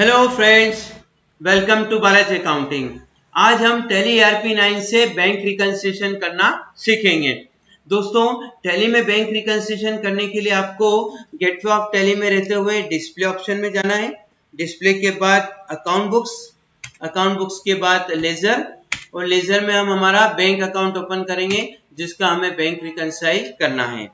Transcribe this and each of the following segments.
Hello friends, welcome to Balaji accounting. आज हम tally ERP 9 से बैंक रिकंसिलिएशन करना सीखेंगे। दोस्तों, टैली में बैंक रिकंसिलिएशन करने के लिए आपको गेटवे ऑफ टैली में रहते हुए डिस्प्ले ऑप्शन में जाना है। डिस्प्ले के बाद अकाउंट बुक्स के बाद लेजर, और लेजर में हम हमारा बैंक अकाउंट ओपन करेंगे जिसका हमें बैंक रिकंसाइल करना है।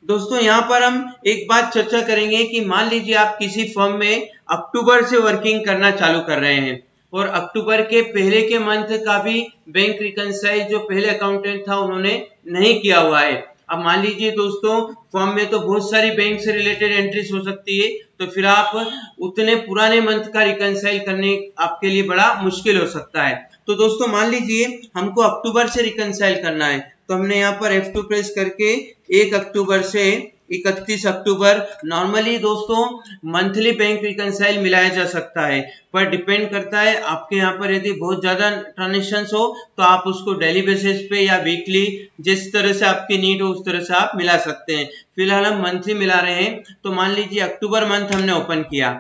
दोस्तों, यहाँ पर हम एक बात चर्चा करेंगे कि मान लीजिए आप किसी फर्म में अक्टूबर से वर्किंग करना चालू कर रहे हैं और अक्टूबर के पहले के मंथ का भी बैंक रिकंसाइल जो पहले अकाउंटेंट था उन्होंने नहीं किया हुआ है। अब मान लीजिए दोस्तों, फर्म में तो बहुत सारी बैंक से रिलेटेड एंट्रीज हो सकती है, तो फिर आप उतने पुराने मंथ का रिकंसाइल करने आपके लिए बड़ा मुश्किल हो सकता है। तो दोस्तों, मान लीजिए हमको अक्टूबर से रिकंसाइल करना है, तो हमने यहाँ पर F2 प्रेस करके 1 अक्टूबर से 31 अक्टूबर, नॉर्मली दोस्तों मंथली बैंक रिकंसाइल मिलाया जा सकता है, पर डिपेंड करता है आपके यहाँ पर यदि बहुत ज्यादा ट्रांजेक्शंस हो तो आप उसको डेली बेसिस पे या वीकली जिस तरह से आपकी नीड हो उस तरह से आप मिला सकते हैं। फिलहाल हम मंथली मिला रहे हैं, तो मान लीजिए अक्टूबर मंथ हमने ओपन किया,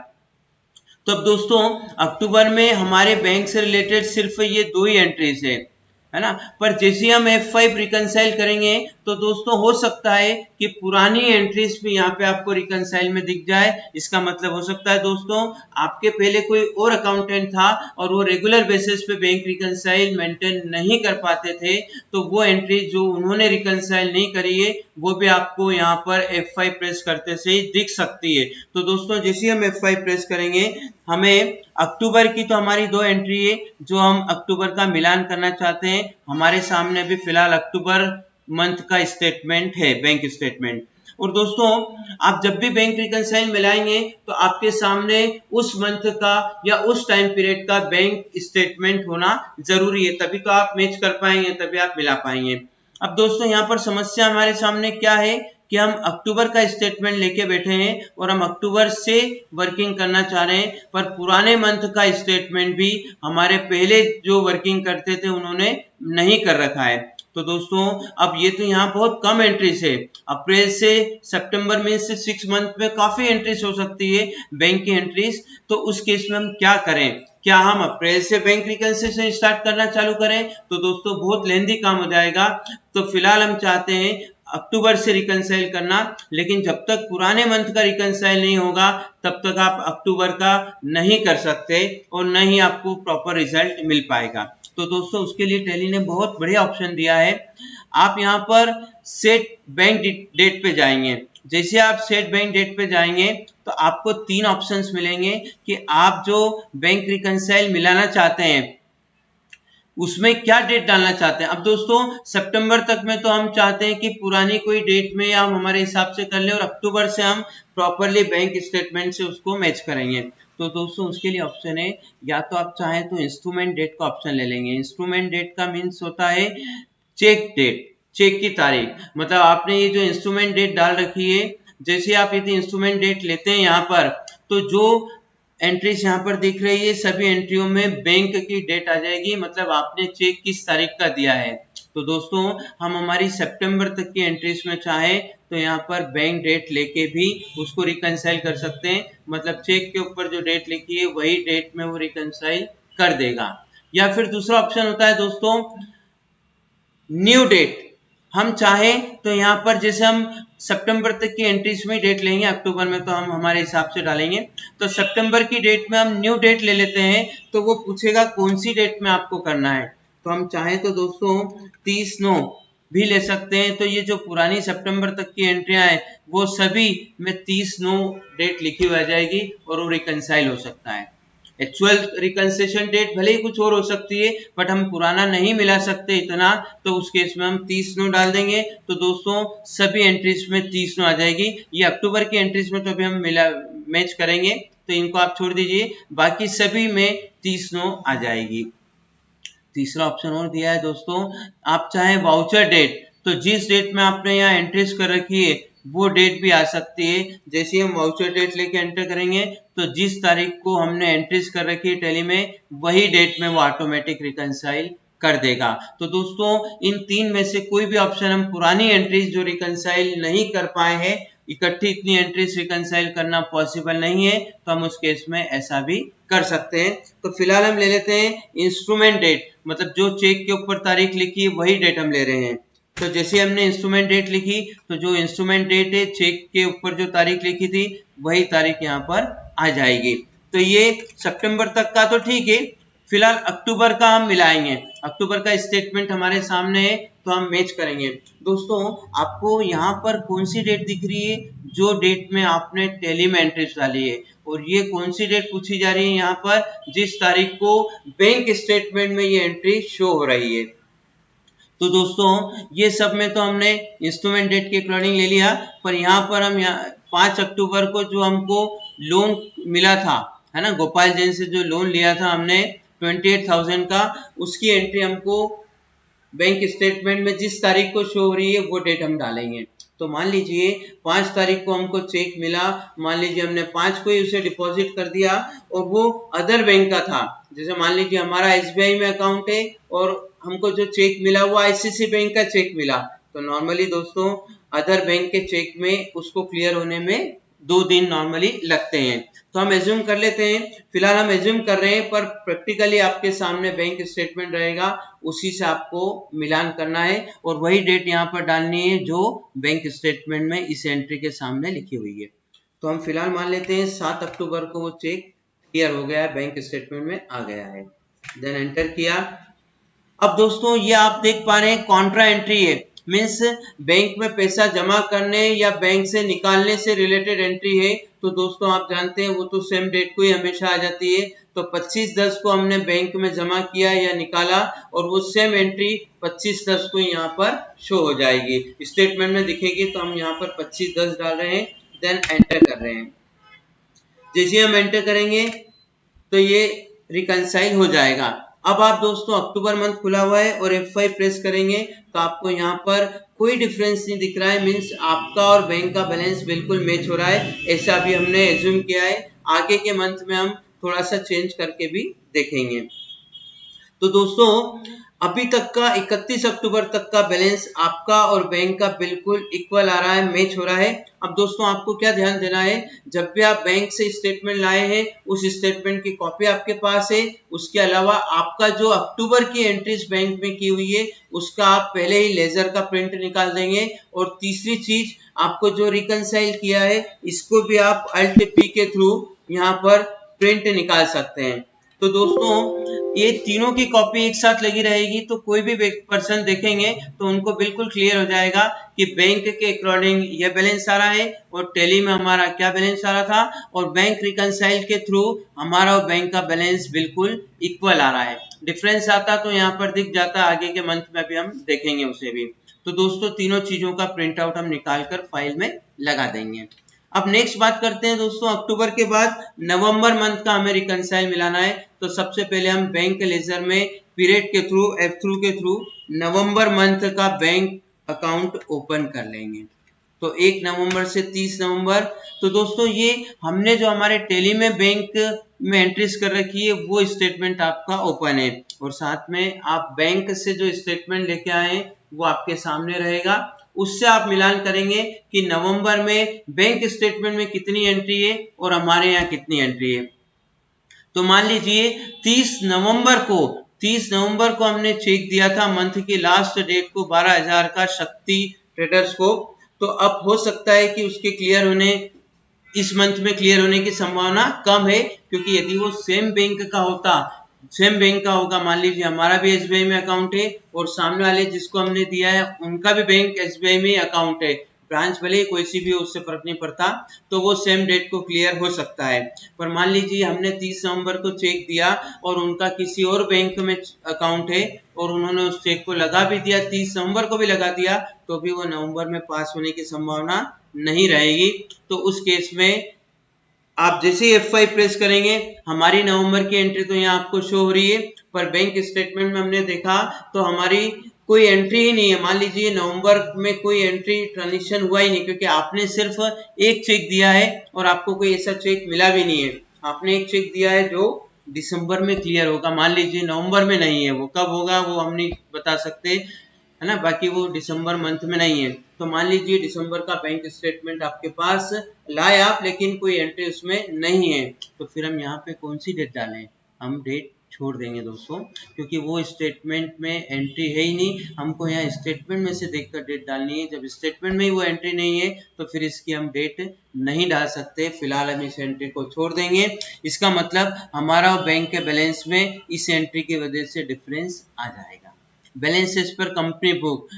तो अब दोस्तों अक्टूबर में हमारे बैंक से रिलेटेड सिर्फ ये 2 ही एंट्रीज है ना। पर जैसे हम F5 रिकंसाइल करेंगे तो दोस्तों हो सकता है कि पुरानी एंट्रीज भी यहाँ पे आपको रिकंसाइल में दिख जाए। इसका मतलब हो सकता है दोस्तों आपके पहले कोई और अकाउंटेंट था और वो रेगुलर बेसिस पे बैंक रिकंसाइल मेंटेन नहीं कर पाते थे, तो वो एंट्री जो उन्होंने रिकंसाइल नहीं करी है वो भी आपको यहाँ पर F5 प्रेस करते से ही दिख सकती है। तो दोस्तों जैसे हम F5 प्रेस करेंगे, हमें अक्टूबर की तो हमारी 2 एंट्री है जो हम अक्टूबर का मिलान करना चाहते हैं। हमारे सामने अभी फिलहाल अक्टूबर मंथ का स्टेटमेंट है, बैंक स्टेटमेंट। और दोस्तों आप जब भी बैंक रिकंसाइल मिलाएंगे तो आपके सामने उस मंथ का या उस टाइम पीरियड का बैंक स्टेटमेंट होना जरूरी है, तभी तो आप मैच कर पाएंगे, तभी आप मिला पाएंगे। अब दोस्तों यहाँ पर समस्या हमारे सामने क्या है कि हम अक्टूबर का स्टेटमेंट लेके बैठे हैं और हम अक्टूबर से वर्किंग करना चाह रहे हैं, पर पुराने मंथ का स्टेटमेंट भी हमारे पहले जो वर्किंग करते थे उन्होंने नहीं कर रखा है। तो दोस्तों अब ये तो यहाँ बहुत कम एंट्रीज है, अप्रैल से सितंबर में से 6 मंथ में काफी एंट्रीज हो सकती है बैंक की एंट्रीज। तो उस केस में हम क्या करें? क्या हम अप्रैल से बैंक रिकंसिलिएशन स्टार्ट करना चालू करें? तो दोस्तों बहुत लेंदी काम हो जाएगा। तो फिलहाल हम चाहते हैं अक्टूबर से रिकंसाइल करना, लेकिन जब तक पुराने मंथ का रिकंसाइल नहीं होगा तब तक आप अक्टूबर का नहीं कर सकते और न ही आपको प्रॉपर रिजल्ट मिल पाएगा। तो दोस्तों उसके लिए टैली ने बहुत बढ़िया ऑप्शन दिया है। आप यहाँ पर सेट बैंक डेट पे जाएंगे, जैसे आप सेट बैंक डेट पे जाएंगे तो आपको 3 ऑप्शंस मिलेंगे कि आप जो बैंक रिकंसाइल मिलाना चाहते हैं उसमें क्या डेट डालना चाहते हैं। अब दोस्तों सितंबर तक में तो हम चाहते हैं कि पुरानी कोई डेट में या हम हमारे हिसाब से कर ले और अक्टूबर से हम प्रॉपरली बैंक स्टेटमेंट से उसको मैच करेंगे। तो दोस्तों उसके लिए ऑप्शन है, या तो आप चाहें तो इंस्ट्रूमेंट डेट का ऑप्शन ले लेंगे। इंस्ट्रूमेंट डेट का मीन्स होता है चेक डेट, चेक की तारीख। मतलब आपने ये जो इंस्ट्रूमेंट डेट डाल रखी है, जैसे आप यदि इंस्ट्रूमेंट डेट लेते हैं यहाँ पर, तो जो एंट्रीज यहाँ पर दिख रही है सभी एंट्रियों में बैंक की डेट आ जाएगी, मतलब आपने चेक किस तारीख का दिया है। तो दोस्तों हम हमारी सितंबर तक की एंट्रीज में चाहे तो यहाँ पर बैंक डेट लेके भी उसको रिकंसाइल कर सकते हैं, मतलब चेक के ऊपर जो डेट लिखी है वही डेट में वो रिकंसाइल कर देगा। या फिर दूसरा ऑप्शन होता है दोस्तों न्यू डेट। हम चाहें तो यहाँ पर जैसे हम सितंबर तक की एंट्रीज में डेट लेंगे, अक्टूबर में तो हम हमारे हिसाब से डालेंगे, तो सितंबर की डेट में हम न्यू डेट ले लेते हैं, तो वो पूछेगा कौन सी डेट में आपको करना है। तो हम चाहें तो दोस्तों 30/9 भी ले सकते हैं। तो ये जो पुरानी सितंबर तक की एंट्रियां हैं वो सभी में 30/9 डेट लिखी हुई आ जाएगी और वो रिकंसाइल हो सकता है। एक्चुअल रिकंसिलिएशन डेट भले ही कुछ और हो सकती है, बट हम पुराना नहीं मिला सकते इतना, तो उस केस में हम 30/9 डाल देंगे। तो दोस्तों सभी एंट्रीज में 30/9 आ जाएगी। ये अक्टूबर की एंट्रीज में तो अभी हम मैच करेंगे, तो इनको आप छोड़ दीजिए, बाकी सभी में 30/9 आ जाएगी। तीसरा ऑप्शन और दिया है दोस्तों, आप चाहे वाउचर डेट, तो जिस डेट में आपने यहाँ एंट्रीज कर रखी है वो डेट भी आ सकती है। जैसे हम वाउचर डेट लेके एंटर करेंगे तो जिस तारीख को हमने एंट्रीज कर रखी है टैली में वही डेट में वो ऑटोमेटिक रिकंसाइल कर देगा। तो दोस्तों इन 3 में से कोई भी ऑप्शन हम पुरानी एंट्रीज जो रिकंसाइल नहीं कर पाए हैं इकट्ठी इतनी एंट्रीज रिकंसाइल करना पॉसिबल नहीं है, तो हम उस केस में ऐसा भी कर सकते हैं। तो फिलहाल हम ले लेते हैं इंस्ट्रूमेंट डेट, मतलब जो चेक के ऊपर तारीख लिखी है वही डेट हम ले रहे हैं। तो जैसे हमने इंस्ट्रूमेंट डेट लिखी, तो जो इंस्ट्रूमेंट डेट है चेक के ऊपर जो तारीख लिखी थी वही तारीख यहाँ पर आ जाएगी। तो ये सितंबर तक का तो ठीक है, फिलहाल अक्टूबर का हम मिलाएंगे। अक्टूबर का स्टेटमेंट हमारे सामने है, तो हम मैच करेंगे। दोस्तों आपको यहाँ पर कौन सी डेट दिख रही है? जो डेट में आपने टैली में एंट्रीज डाली है। और ये कौन सी डेट पूछी जा रही है यहाँ पर? जिस तारीख को बैंक स्टेटमेंट में ये एंट्री शो हो रही है। तो दोस्तों ये सब में तो हमने इंस्ट्रूमेंट डेट के अकॉर्डिंग ले लिया, पर यहाँ पर हम 5 अक्टूबर को जो हमको लोन मिला था, है ना, गोपाल जैन से जो लोन लिया था हमने 28,000 का, उसकी एंट्री हमको बैंक स्टेटमेंट में जिस तारीख को शो हो रही है वो डेट हम डालेंगे। तो मान लीजिए 5 तारीख को हमको चेक मिला, मान लीजिए हमने 5 को ही उसे डिपॉजिट कर दिया और वो अदर बैंक का था। जैसे मान लीजिए हमारा SBI में अकाउंट है और हमको जो चेक मिला वो ICICI बैंक का चेक मिला, तो नॉर्मली दोस्तों अदर बैंक के चेक में उसको क्लियर होने में 2 दिन नॉर्मली लगते हैं। तो हम एज्यूम कर लेते हैं, फिलहाल हम एज्यूम कर रहे हैं, पर प्रैक्टिकली आपके सामने बैंक स्टेटमेंट रहेगा, उसी से आपको मिलान करना है और वही डेट यहाँ पर डालनी है जो बैंक स्टेटमेंट में इस एंट्री के सामने लिखी हुई है। तो हम फिलहाल मान लेते हैं 7 अक्टूबर को वो चेक क्लियर हो गया है, बैंक स्टेटमेंट में आ गया है। देन एंटर किया। अब दोस्तों ये आप देख पा रहे हैं कॉन्ट्रा एंट्री है, मीन्स बैंक में पैसा जमा करने या बैंक से निकालने से रिलेटेड एंट्री है। तो दोस्तों आप जानते हैं वो तो सेम डेट को ही हमेशा आ जाती है। तो 25/10 को हमने बैंक में जमा किया या निकाला और वो सेम एंट्री 25/10 को यहाँ पर शो हो जाएगी, स्टेटमेंट में दिखेगी। तो हम यहाँ पर 25/10 डाल रहे हैं, देन एंटर कर रहे हैं। जैसे हम एंटर करेंगे तो ये रिकंसाइल हो जाएगा। अब आप दोस्तों अक्टूबर मंथ खुला हुआ है और F5 प्रेस करेंगे तो आपको यहाँ पर कोई डिफरेंस नहीं दिख रहा है, मीन्स आपका और बैंक का बैलेंस बिल्कुल मैच हो रहा है, ऐसा भी हमने एज्यूम किया है। आगे के मंथ में हम थोड़ा सा चेंज करके भी देखेंगे। तो दोस्तों अभी तक का 31 अक्टूबर तक का बैलेंस आपका और बैंक का बिल्कुल इक्वल आ रहा है, मैच हो रहा है। अब दोस्तों आपको क्या ध्यान देना है, जब भी आप बैंक से स्टेटमेंट लाए हैं उस स्टेटमेंट की कॉपी आपके पास है, उसके अलावा आपका जो अक्टूबर की एंट्रीज बैंक में की हुई है उसका आप पहले ही लेजर का प्रिंट निकाल देंगे। और तीसरी चीज, आपको जो रिकंसाइल किया है इसको भी आप Alt P के थ्रू यहाँ पर प्रिंट निकाल सकते हैं। तो दोस्तों ये तीनों की कॉपी एक साथ लगी रहेगी, तो कोई भी पर्सन देखेंगे तो उनको बिल्कुल क्लियर हो जाएगा कि बैंक के अकॉर्डिंग ये बैलेंस आ रहा है और टैली में हमारा क्या बैलेंस आ रहा था, और बैंक रिकंसाइल के थ्रू हमारा और बैंक का बैलेंस बिल्कुल इक्वल आ रहा है। डिफरेंस आता तो यहाँ पर दिख जाता, आगे के मंथ में भी हम देखेंगे उसे भी। तो दोस्तों तीनों चीजों का प्रिंट आउट हम निकाल कर फाइल में लगा देंगे। अब नेक्स्ट बात करते हैं दोस्तों, अक्टूबर के बाद नवंबर मंथ का हमें रिकंसाइल मिलाना है। तो सबसे पहले हम बैंक लेजर में पीरियड के थ्रू F3 के थ्रू नवंबर मंथ का बैंक अकाउंट ओपन कर लेंगे। तो 1 नवंबर से 30 नवंबर। तो दोस्तों ये हमने जो हमारे टैली में बैंक में एंट्रीज कर रखी है वो स्टेटमेंट आपका ओपन है, और साथ में आप बैंक से जो स्टेटमेंट लेके आए हैं वो आपके सामने रहेगा। उससे आप मिलान करेंगे कि नवंबर में बैंक स्टेटमेंट में कितनी एंट्री है और हमारे यहाँ कितनी एंट्री है। तो मान लीजिए 30 नवंबर को हमने चेक दिया था मंथ की लास्ट डेट को 12,000 का शक्ति ट्रेडर्स को। तो अब हो सकता है कि उसके क्लियर होने, इस मंथ में क्लियर होने की संभावना कम है, क्योंकि यदि वो सेम बैंक का होगा, मान लीजिए हमारा भी SBI में अकाउंट है और सामने वाले जिसको हमने दिया है उनका भी बैंक SBI में अकाउंट है, ब्रांच भले ही कोई सी भी हो उससे फर्क नहीं पड़ता, तो वो सेम डेट को क्लियर हो सकता है। पर मान लीजिए हमने 30 नवंबर को चेक दिया और उनका किसी और बैंक में अकाउंट है और उन्होंने उस चेक को लगा भी दिया, 30 नवंबर को भी लगा दिया, तो भी वो नवंबर में पास होने की संभावना नहीं रहेगी। तो उस केस में आप जैसे ही F5 प्रेस करेंगे, हमारी नवंबर की एंट्री तो यहाँ आपको शो हो रही है, पर बैंक स्टेटमेंट में हमने देखा तो हमारी कोई एंट्री ही नहीं है। मान लीजिए नवंबर में कोई एंट्री ट्रांजेक्शन हुआ ही नहीं, क्योंकि आपने सिर्फ एक चेक दिया है और आपको कोई ऐसा चेक मिला भी नहीं है। आपने एक चेक दिया है जो दिसंबर में क्लियर होगा, मान लीजिए नवंबर में नहीं है, वो कब होगा वो हम नहीं बता सकते। है ना, बाकी वो दिसंबर मंथ में नहीं है। तो मान लीजिए दिसंबर का बैंक स्टेटमेंट आपके पास लाए आप, लेकिन कोई एंट्री उसमें नहीं है, तो फिर हम यहाँ पे कौन सी डेट डालें? हम डेट छोड़ देंगे दोस्तों, क्योंकि वो स्टेटमेंट में एंट्री है ही नहीं। हमको यहाँ स्टेटमेंट में से देखकर डेट डालनी है। जब स्टेटमेंट में ही वो एंट्री नहीं है तो फिर इसकी हम डेट नहीं डाल सकते। फिलहाल हम इस एंट्री को छोड़ देंगे। इसका मतलब हमारा बैंक के बैलेंस में इस एंट्री की वजह से डिफरेंस आ जाएगा। Balance as per company book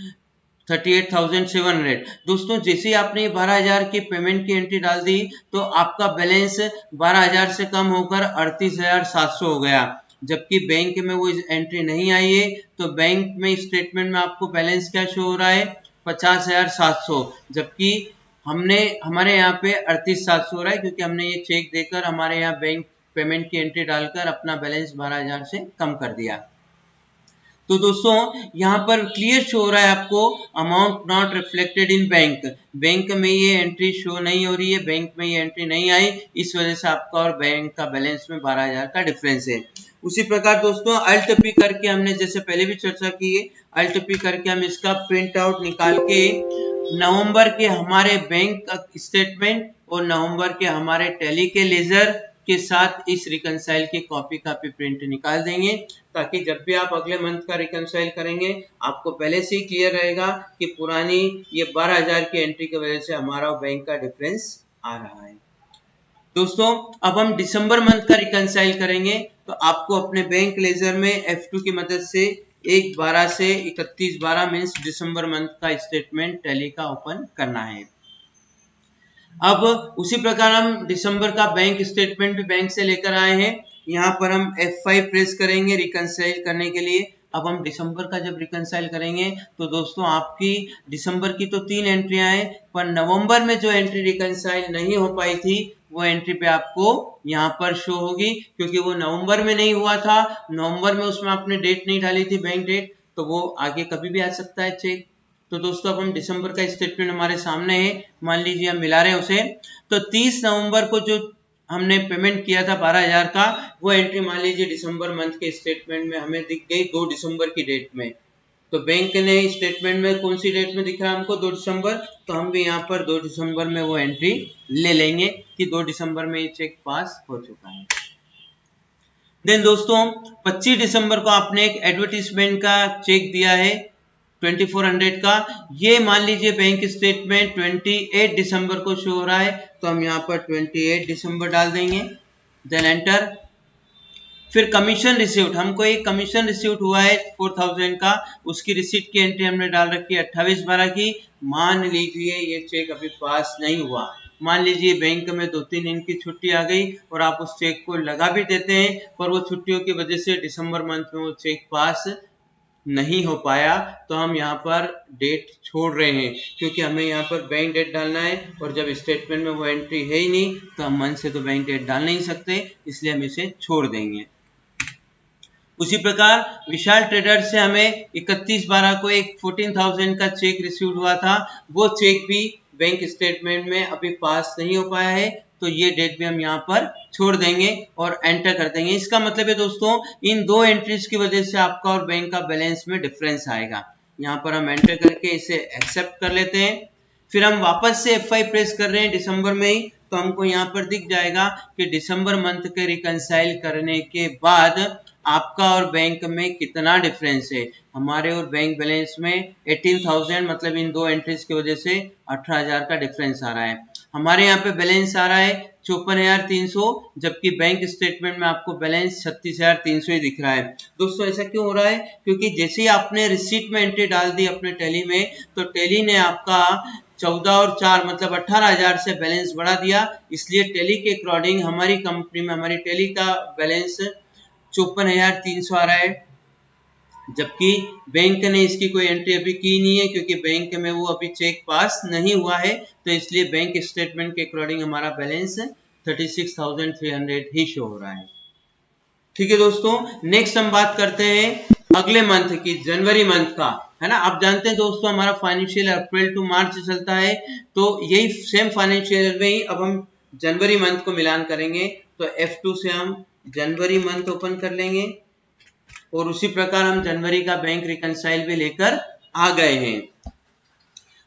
38,700। दोस्तों जैसे ही आपने 12,000 की पेमेंट की एंट्री डाल दी तो आपका बैलेंस 12,000 से कम होकर 38,700 हो गया। जबकि बैंक में वो एंट्री नहीं आई है, तो बैंक में स्टेटमेंट में आपको बैलेंस क्या शो हो रहा है? 50,700। जबकि हमारे यहाँ पे 38,700 हो रहा है, क्योंकि हमने ये चेक देकर हमारे यहाँ बैंक पेमेंट की एंट्री डालकर अपना बैलेंस 12,000 से कम कर दिया। तो दोस्तों यहाँ पर क्लियर शो हो रहा है आपको amount not reflected in bank. Bank में ये एंट्री शो नहीं हो रही है, बैंक में ये एंट्री नहीं आई, इस वजह से आपका और बैंक का बैलेंस में 12,000 का डिफरेंस है। उसी प्रकार दोस्तों अल्ट पी करके हमने जैसे पहले भी चर्चा की है, अल्ट पी करके हम इसका प्रिंट आउट निकाल के नवंबर के हमारे बैंक स्टेटमेंट और नवंबर के हमारे टैली के लेजर के साथ इस रिकनसाइल की कॉपी का प्रिंट निकाल देंगे, ताकि जब भी आप अगले मंथ का रिकनसाइल करेंगे आपको पहले से ही क्लियर रहेगा कि पुरानी ये 12,000 की एंट्री की वजह से हमारा बैंक का डिफरेंस आ रहा है। दोस्तों अब हम दिसंबर मंथ का रिकनसाइल करेंगे, तो आपको अपने बैंक लेजर में F2 की मदद से 1/12 से 31/12 मीन्स दिसंबर मंथ का स्टेटमेंट टैली का ओपन करना है। अब उसी प्रकार हम दिसंबर का बैंक स्टेटमेंट भी बैंक से लेकर आए हैं। यहाँ पर हम F5 प्रेस करेंगे रिकनसाइल करने के लिए। अब हम दिसंबर का जब रिकनसाइल करेंगे तो दोस्तों आपकी दिसंबर की तो 3 एंट्रियां हैं, पर नवंबर में जो एंट्री रिकनसाइल नहीं हो पाई थी वो एंट्री पे आपको यहाँ पर शो होगी, क्योंकि वो नवंबर में नहीं हुआ था। नवंबर में उसमें आपने डेट नहीं डाली थी बैंक डेट, तो वो आगे कभी भी आ सकता है चेक। तो दोस्तों अब हम दिसंबर का स्टेटमेंट हमारे सामने है, मान लीजिए हम मिला रहे हैं उसे। तो 30 नवंबर को जो हमने पेमेंट किया था 12,000 का, वो एंट्री मान लीजिए दिसंबर मंथ के स्टेटमेंट में हमें दिख गई 2 दिसंबर की डेट में। तो बैंक ने स्टेटमेंट में कौन सी डेट में दिख रहा है हमको? 2 दिसंबर। तो हम भी यहाँ पर 2 दिसंबर में वो एंट्री ले लेंगे कि 2 दिसंबर में ये चेक पास हो चुका है। देन दोस्तों 25 दिसंबर को आपने एक एडवर्टीजमेंट का चेक दिया है 2400 का। ये मान लीजिए बैंक स्टेटमेंट 28 दिसंबर को शो हो रहा है, तो हम यहाँ पर 28 दिसंबर डाल देंगे। Then enter. फिर कमीशन रिसीव्ड, हमको एक कमीशन रिसीव्ड हुआ है 4000 का, उसकी रिसीट की एंट्री हमने डाल रखी है 28/12 की। मान लीजिए ये चेक अभी पास नहीं हुआ, मान लीजिए बैंक में 2-3 दिन की छुट्टी आ गई और आप उस चेक को लगा भी देते हैं, पर वो छुट्टियों की वजह से दिसंबर मंथ में वो चेक पास नहीं हो पाया, तो हम यहाँ पर डेट छोड़ रहे हैं, क्योंकि हमें यहाँ पर बैंक डेट डालना है और जब स्टेटमेंट में वो एंट्री है ही नहीं तो हम मन से तो बैंक डेट डाल नहीं सकते, इसलिए हम इसे छोड़ देंगे। उसी प्रकार विशाल ट्रेडर से हमें 31/12 को एक 14,000 का चेक रिसीव हुआ था, वो चेक भी बैंक स्टेटमेंट में अभी पास नहीं हो पाया है, तो ये डेट भी हम यहाँ पर छोड़ देंगे और एंटर कर देंगे। इसका मतलब है दोस्तों इन 2 एंट्रीज की वजह से आपका और बैंक का बैलेंस में डिफरेंस आएगा। यहाँ पर हम एंटर करके इसे एक्सेप्ट कर लेते हैं। फिर हम वापस से F5 प्रेस कर रहे हैं दिसंबर में ही, तो हमको यहाँ पर दिख जाएगा कि दिसंबर मंथ के रिकनसाइल करने के बाद आपका और बैंक में कितना डिफरेंस है। हमारे और बैंक बैलेंस में 18,000 मतलब इन 2 एंट्रीज की वजह से 18,000 का डिफरेंस आ रहा है। हमारे यहाँ पे बैलेंस आ रहा है 54,300, जबकि बैंक स्टेटमेंट में आपको बैलेंस 36,300 ही दिख रहा है। दोस्तों ऐसा क्यों हो रहा है? क्योंकि जैसे ही आपने रिसीट में एंट्री डाल दी अपने टैली में, तो टैली ने आपका 14 और 4 मतलब 18,000 से बैलेंस बढ़ा दिया, इसलिए टैली के अकॉर्डिंग हमारी कंपनी में हमारी टैली का बैलेंस 54,300 आ रहा है, जबकि बैंक ने इसकी कोई एंट्री अभी की नहीं है, क्योंकि बैंक में वो अभी चेक पास नहीं हुआ है, तो इसलिए बैंक स्टेटमेंट के अकॉर्डिंग हमारा बैलेंस 36,300 ही शो हो रहा है। ठीक है दोस्तों, नेक्स्ट हम बात करते हैं अगले मंथ की, जनवरी मंथ का, है ना। आप जानते हैं दोस्तों हमारा फाइनेंशियल अप्रैल टू मार्च चलता है, तो यही सेम फाइनेंशियल में ही अब हम जनवरी मंथ को मिलान करेंगे। तो F2 से हम जनवरी मंथ ओपन कर लेंगे और उसी प्रकार हम जनवरी का बैंक रिकनसाइल भी लेकर आ गए हैं।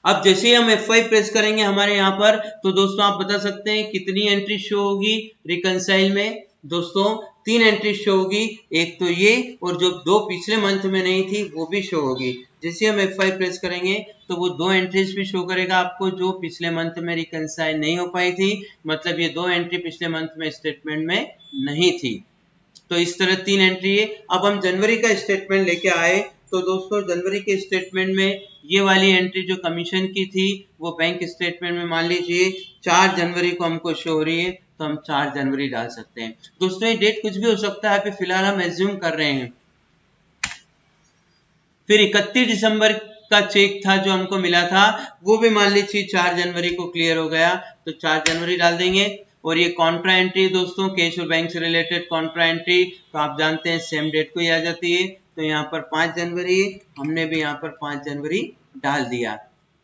अब जैसे ही हम F5 प्रेस करेंगे हमारे यहाँ पर, तो दोस्तों आप बता सकते हैं कितनी एंट्री शो होगी रिकंसाइल में। दोस्तों 3 एंट्री शो होगी, एक तो ये और जो 2 पिछले मंथ में नहीं थी वो भी शो होगी। जैसे हम F5 प्रेस करेंगे तो वो 2 एंट्रीज भी शो करेगा आपको जो पिछले मंथ में रिकंसाइल नहीं हो पाई थी, मतलब ये 2 एंट्री पिछले मंथ में स्टेटमेंट में नहीं थी। तो इस तरह 3 एंट्री है। अब हम जनवरी का स्टेटमेंट लेके आए, तो दोस्तों जनवरी के स्टेटमेंट में ये वाली एंट्री जो कमीशन की थी वो बैंक स्टेटमेंट में मान लीजिए 4 जनवरी को हमको शो हो रही है, तो हम 4 जनवरी डाल सकते हैं। दोस्तों ये डेट कुछ भी हो सकता है, अभी फिलहाल हम एज्यूम कर रहे हैं। फिर 31 दिसंबर का चेक था जो हमको मिला था, वो भी मान लीजिए 4 जनवरी को क्लियर हो गया, तो 4 जनवरी डाल देंगे। और ये कॉन्ट्रा एंट्री दोस्तों कैश और बैंक से रिलेटेड कॉन्ट्रा एंट्री, तो आप जानते हैं सेम डेट को ही आ जाती है, तो यहाँ पर 5 जनवरी, हमने भी यहाँ पर 5 जनवरी डाल दिया।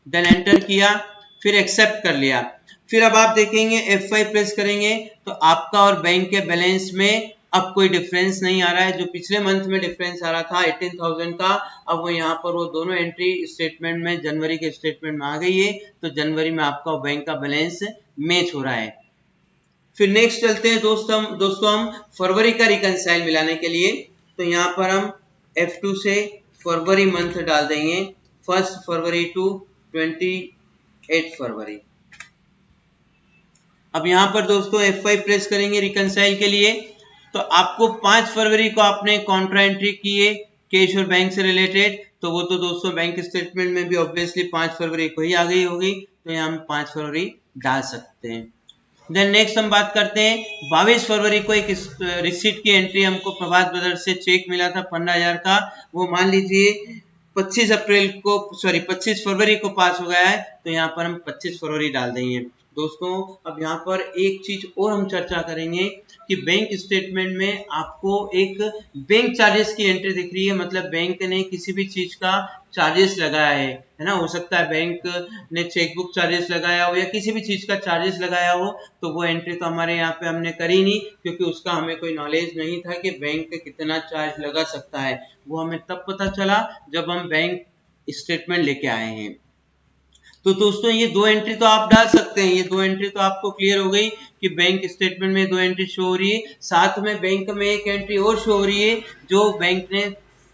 देन एंटर किया, फिर एक्सेप्ट कर लिया। फिर अब आप देखेंगे F5 प्रेस करेंगे तो आपका और बैंक के बैलेंस में अब कोई डिफरेंस नहीं आ रहा है। जो पिछले मंथ में डिफरेंस आ रहा था 18,000 का, अब वो यहाँ पर वो दोनों एंट्री स्टेटमेंट में जनवरी के स्टेटमेंट में आ गई है, तो जनवरी में आपका और बैंक का बैलेंस मैच हो रहा है। फिर नेक्स्ट चलते हैं दोस्तों हम फरवरी का रिकंसाइल मिलाने के लिए, तो यहाँ पर हम F2 से फरवरी मंथ डाल देंगे, 1 फरवरी टू 28 फरवरी। अब यहाँ पर दोस्तों F5 प्रेस करेंगे रिकंसाइल के लिए, तो आपको 5 फरवरी को आपने कॉन्ट्रा एंट्री की है कैश और बैंक से रिलेटेड, तो वो तो दोस्तों बैंक स्टेटमेंट में भी ऑब्वियसली 5 फरवरी को ही आ गई होगी, तो यहाँ हम 5 फरवरी डाल सकते हैं। देन नेक्स्ट हम बात करते हैं 22 फरवरी को एक रिसीट की एंट्री हमको प्रभात ब्रदर्स से चेक मिला था 15,000 का, वो मान लीजिए 25 फरवरी को पास हो गया है, तो यहाँ पर हम 25 फरवरी डाल देंगे। दोस्तों अब यहाँ पर एक चीज और हम चर्चा करेंगे कि बैंक स्टेटमेंट में आपको एक बैंक चार्जेस की एंट्री दिख रही है, मतलब बैंक ने किसी भी चीज का चार्जेस लगाया है ना, हो सकता है बैंक ने चेकबुक चार्जेस लगाया हो या किसी भी चीज का चार्जेस लगाया हो, तो वो एंट्री तो हमारे यहाँ पे हमने करी नहीं, क्योंकि उसका हमें कोई नॉलेज नहीं था कि बैंक कितना चार्ज लगा सकता है। वो हमें तब पता चला जब हम बैंक स्टेटमेंट लेके आए हैं। तो दोस्तों ये 2 एंट्री तो आप डाल सकते हैं, ये 2 एंट्री तो आपको क्लियर हो गई कि बैंक स्टेटमेंट में 2 एंट्री शो हो रही है, साथ में बैंक में एक एंट्री और शो हो रही है जो बैंक ने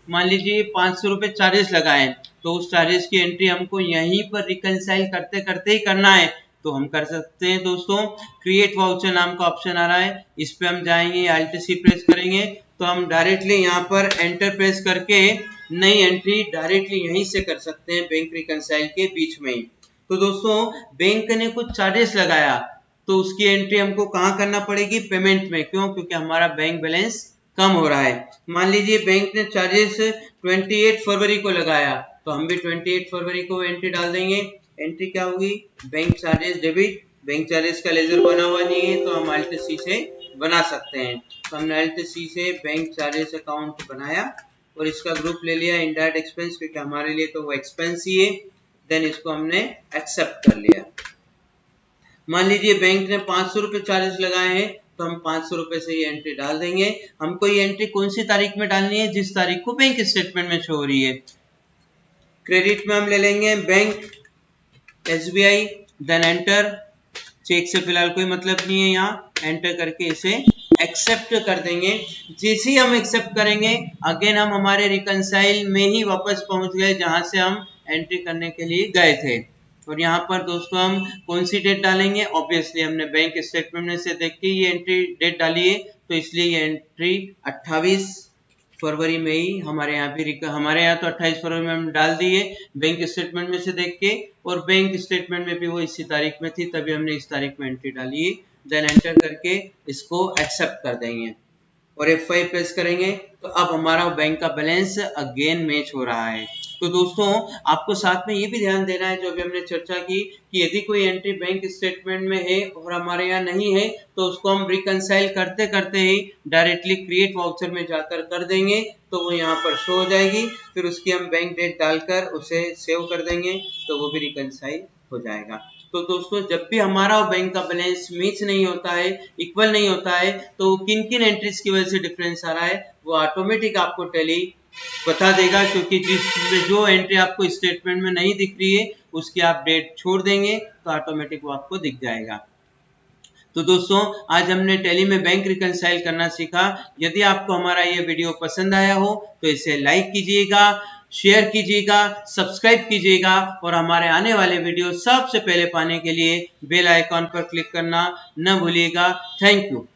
मान लीजिए 500 रुपए चार्जेस लगाए, तो उस चार्जेस की एंट्री हमको यहीं पर रिकंसाइल करते करते ही करना है, तो हम कर सकते हैं। दोस्तों क्रिएट वाउचर नाम का ऑप्शन आ रहा है, इस पे हम जाएंगे, Alt+C प्रेस करेंगे, तो हम डायरेक्टली यहाँ पर एंटर प्रेस करके नई एंट्री डायरेक्टली यहीं से कर सकते हैं बैंक रिकंसाइल के बीच में ही। तो दोस्तों बैंक ने कुछ चार्जेस लगाया, तो उसकी एंट्री हमको कहाँ करना पड़ेगी, पेमेंट में। क्यों? क्योंकि हमारा बैंक बैलेंस कम हो रहा है। मान लीजिए बैंक ने चार्जेस 28 फरवरी को लगाया, तो हम भी 28 फरवरी को एंट्री डाल देंगे। एंट्री क्या होगी, bank charges debit, bank charges का लेजर बना हुआ नहीं है, तो हम Alt+C से बना सकते हैं। तो हमने Alt+C से बैंक चार्जेस अकाउंट बनाया और इसका ग्रुप ले लिया इनडायरेक्ट एक्सपेंस, क्योंकि हमारे लिए तो वो एक्सपेंस ही है। देन इसको हमने एक्सेप्ट कर लिया। मान लीजिए बैंक ने 500 रुपए चार्जेस लगाए हैं, तो हम 500 रुपए से ये एंट्री डाल देंगे। हमको ये एंट्री कौन सी तारीख में डालनी है, जिस तारीख को बैंक स्टेटमेंट में शो हो रही है। क्रेडिट में हम ले लेंगे bank SBI, then enter. Cheque से फिलहाल कोई मतलब नहीं है, यहाँ एंटर करके इसे एक्सेप्ट कर देंगे। जैसे ही हम एक्सेप्ट करेंगे अगेन हम हमारे रिकंसाइल में ही वापस पहुंच गए जहां से हम एंट्री करने के लिए गए थे। और यहाँ पर दोस्तों हम कौन सी डेट डालेंगे, ऑब्वियसली हमने बैंक स्टेटमेंट में से देख के ये एंट्री डेट डाली है, तो इसलिए ये एंट्री 28 फरवरी में ही हमारे यहाँ पे हमारे यहाँ तो 28 फरवरी में हम डाल दिए बैंक स्टेटमेंट में से देख के, और बैंक स्टेटमेंट में भी वो इसी तारीख में थी, तभी हमने इस तारीख में एंट्री डाली है। देन एंटर करके इसको एक्सेप्ट कर देंगे और F5 प्रेस करेंगे, तो अब हमारा बैंक का बैलेंस अगेन मैच हो रहा है। तो दोस्तों आपको साथ में ये भी ध्यान देना है जो अभी हमने चर्चा की कि यदि कोई एंट्री बैंक स्टेटमेंट में है और हमारे यहाँ नहीं है, तो उसको हम रिकंसाइल करते करते ही डायरेक्टली क्रिएट वाउचर में जाकर कर देंगे, तो वो यहाँ पर शो हो जाएगी। फिर उसकी हम बैंक डेट डालकर उसे सेव कर देंगे, तो वो भी रिकंसाइल हो जाएगा। तो दोस्तों जब भी हमारा और बैंक का बैलेंस मैच नहीं होता है, इक्वल नहीं होता है, तो किन किन एंट्रीज की वजह से डिफरेंस आ रहा है वो ऑटोमेटिक आपको टैली बता देगा, क्योंकि जिसमें जो एंट्री आपको स्टेटमेंट में नहीं दिख रही है उसकी आप डेट छोड़ देंगे तो ऑटोमेटिक वो आपको दिख जाएगा। तो दोस्तों आज हमने टैली में बैंक रिकंसाइल करना सीखा। यदि आपको हमारा ये वीडियो पसंद आया हो तो इसे लाइक कीजिएगा, शेयर कीजिएगा, सब्सक्राइब कीजिएगा और हमारे आने वाले वीडियो सबसे पहले पाने के लिए बेल आइकॉन पर क्लिक करना न भूलिएगा। Thank you.